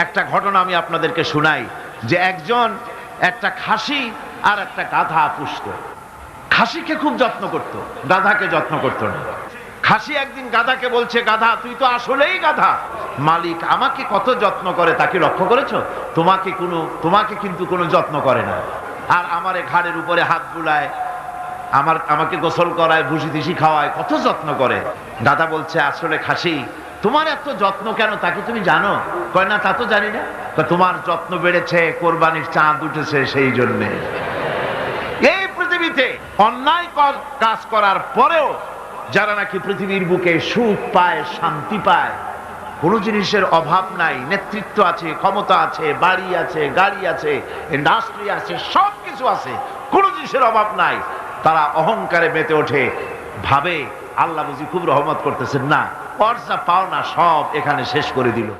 একটা ঘটনা আমি আপনাদেরকে শোনাই যে একজন একটা খাসি আর একটা গাধা পুষত। খাসিকে খুব যত্ন করত, গাধাকে যত্ন করত না। খাসি একদিন গাধাকে বলছে, গাধা তুই তো আসলেই গাধা, মালিক আমাকে কত যত্ন করে তাকে লক্ষ্য করেছো? তোমাকে কিন্তু কোনো যত্ন করে না, আর আমার ঘাড়ের উপরে হাত বুলায়, আমাকে গোসল করায়, ভুসি টুসি খাওয়ায়, কত যত্ন করে। গাধা বলছে, আসলে খাসি তোমার এত যত্ন কেন তা কি তুমি জানো? কয় না, তা তো জানি না। তোমার যত্ন বেড়েছে, কোরবানির চাঁদ উঠেছে সেই জন্যে। এই পৃথিবীতে অন্যায় কাজ করার পরেও যারা নাকি পৃথিবীর বুকে সুখ পায়, শান্তি পায়, কোনো জিনিসের অভাব নাই, নেতৃত্ব আছে, ক্ষমতা আছে, বাড়ি আছে, গাড়ি আছে, ইন্ডাস্ট্রি আছে, সব কিছু আছে, কোনো জিনিসের অভাব নাই, তারা অহংকারে মেতে ওঠে, ভাবে আল্লাহ বুঝি খুব রহমত করতেছেন। না, পর্যা পাও না সব এখানে শেষ করে দিল।